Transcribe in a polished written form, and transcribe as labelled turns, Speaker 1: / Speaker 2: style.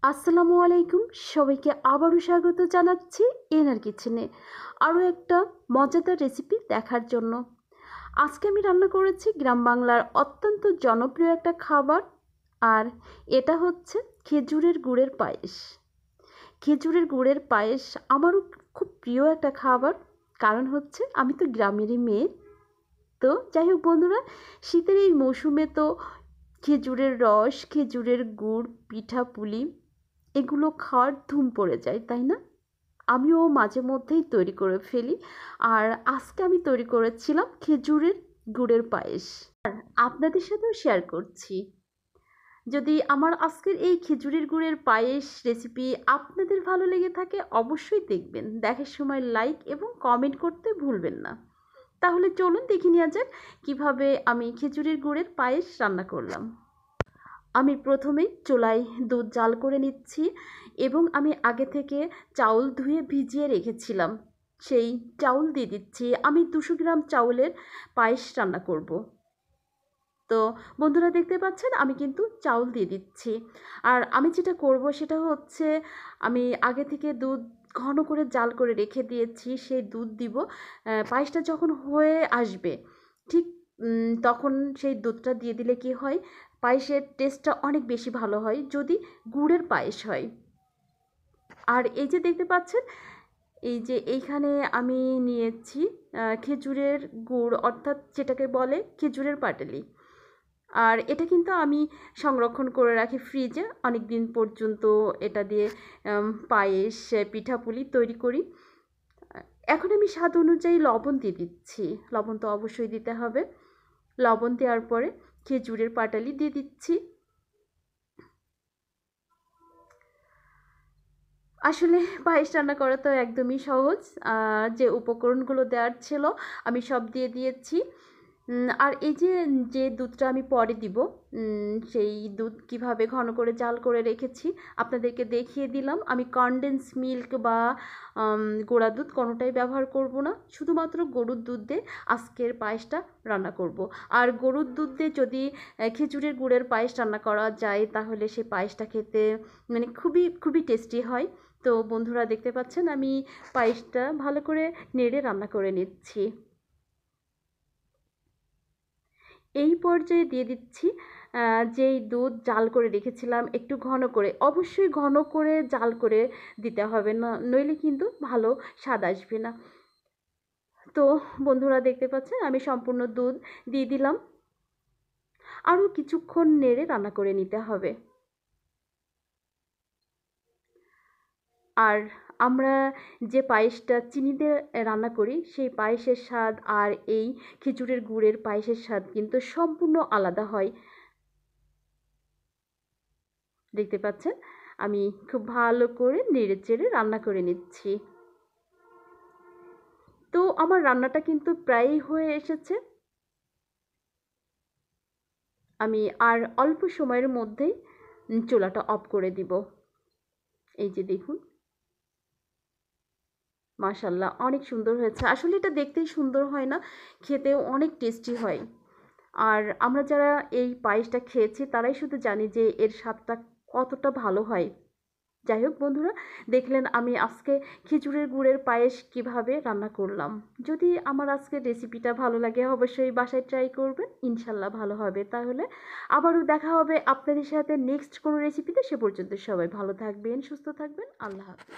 Speaker 1: আসসালামু আলাইকুম, সবাইকে আবারও স্বাগত জানাচ্ছি এনার কিচেনে আরও একটা মজাদার রেসিপি দেখার জন্য। আজকে আমি রান্না করেছি গ্রাম বাংলার অত্যন্ত জনপ্রিয় একটা খাবার, আর এটা হচ্ছে খেজুরের গুড়ের পায়েস। খেজুরের গুড়ের পায়েস আমারও খুব প্রিয় একটা খাবার, কারণ হচ্ছে আমি তো গ্রামেরই মেয়ে। তো যাই হোক বন্ধুরা, শীতের এই মৌসুমে তো খেজুরের রস, খেজুরের গুড়, পিঠা পুলি এগুলো খাওয়ার ধুম পড়ে যায়, তাই না? আমিও মাঝে মধ্যেই তৈরি করে ফেলি, আর আজকে আমি তৈরি করেছিলাম খেজুরের গুড়ের পায়েস, আর আপনাদের সাথেও শেয়ার করছি। যদি আমার আজকের এই খেজুরের গুড়ের পায়েস রেসিপি আপনাদের ভালো লেগে থাকে, অবশ্যই দেখবেন, দেখার সময় লাইক এবং কমেন্ট করতে ভুলবেন না। তাহলে চলুন দেখে নেওয়া যাক কীভাবে আমি খেজুরের গুড়ের পায়েস রান্না করলাম। আমি প্রথমেই চুলায় দুধ জাল করে নিচ্ছি, এবং আমি আগে থেকে চাউল ধুয়ে ভিজিয়ে রেখেছিলাম, সেই চাউল দিয়ে দিচ্ছি। আমি 200 গ্রাম চাউলের পায়েস রান্না করব। তো বন্ধুরা দেখতে পাচ্ছেন আমি কিন্তু চাউল দিয়ে দিচ্ছি। আর আমি যেটা করব সেটা হচ্ছে, আমি আগে থেকে দুধ ঘন করে জাল করে রেখে দিয়েছি, সেই দুধ দিব। পায়েসটা যখন হয়ে আসবে ঠিক তখন সেই দুধটা দিয়ে দিলে কি হয়, পায়েসের টেস্টটা অনেক বেশি ভালো হয় যদি গুড়ের পায়েস হয়। আর এই যে দেখতে পাচ্ছেন, এই যে এইখানে আমি নিয়েছি খেজুরের গুড়, অর্থাৎ যেটাকে বলে খেজুরের পাটালি। আর এটা কিন্তু আমি সংরক্ষণ করে রাখি ফ্রিজে, অনেক দিন পর্যন্ত এটা দিয়ে পায়েস, পিঠাপুলি তৈরি করি। এখন আমি স্বাদ অনুযায়ী লবণ দিয়ে দিচ্ছি, লবণ তো অবশ্যই দিতে হবে। লবণ দেওয়ার পরে খেজুরের পাটালি দিয়ে দিচ্ছি। আসলে পায়েস রান্না করা তো একদমই সহজ, যে উপকরণগুলো দেওয়ার ছিল আমি সব দিয়ে দিয়েছি। আর এই যে যে দুধটা আমি পরে দিব, সেই দুধ কিভাবে ঘন করে জাল করে রেখেছি আপনাদেরকে দেখিয়ে দিলাম। আমি কনডেন্স মিল্ক বা গুঁড়া দুধ কোনোটাই ব্যবহার করব না, শুধুমাত্র গরুর দুধ দিয়ে আজকের পায়েসটা রান্না করব। আর গরুর দুধ দিয়ে যদি খেজুরের গুড়ের পায়েস রান্না করা যায়, তাহলে সেই পায়েসটা খেতে মানে খুবই খুবই টেস্টি হয়। তো বন্ধুরা দেখতে পাচ্ছেন আমি পায়েসটা ভালো করে নেড়ে রান্না করে নিচ্ছি। এই পর্যায়ে দিয়ে দিচ্ছি যেই দুধ জাল করে রেখেছিলাম, একটু ঘন করে, অবশ্যই ঘন করে জাল করে দিতে হবে, না নইলে কিন্তু ভালো স্বাদ আসবে না। তো বন্ধুরা দেখতে পাচ্ছেন আমি সম্পূর্ণ দুধ দিয়ে দিলাম, আরও কিছুক্ষণ নেড়ে রান্না করে নিতে হবে। আর আমরা যে পায়েসটা চিনি দিয়ে রান্না করি, সেই পায়েসের স্বাদ আর এই খেজুরের গুড়ের পায়েসের স্বাদ কিন্তু সম্পূর্ণ আলাদা হয়। দেখতে পাচ্ছেন আমি খুব ভালো করে নেড়ে চেড়ে রান্না করে নিচ্ছি। তো আমার রান্নাটা কিন্তু প্রায়ই হয়ে এসেছে, আমি আর অল্প সময়ের মধ্যেই চুলাটা অফ করে দিব। এই যে দেখুন, মাশাল্লাহ অনেক সুন্দর হয়েছে। আসলে এটা দেখতেই সুন্দর হয় না, খেতেও অনেক টেস্টি হয়। আর আমরা যারা এই পায়েসটা খেয়েছি তারাই শুধু জানি যে এর স্বাদটা কতটা ভালো হয়। যাই হোক বন্ধুরা, দেখলেন আমি আজকে খেজুরের গুড়ের পায়েস কিভাবে রান্না করলাম। যদি আমার আজকের রেসিপিটা ভালো লাগে, অবশ্যই বাসায় ট্রাই করবেন, ইনশাল্লাহ ভালো হবে। তাহলে আবারও দেখা হবে আপনাদের সাথে নেক্সট কোনো রেসিপিতে। সে পর্যন্ত সবাই ভালো থাকবেন, সুস্থ থাকবেন। আল্লাহ হাফিজ।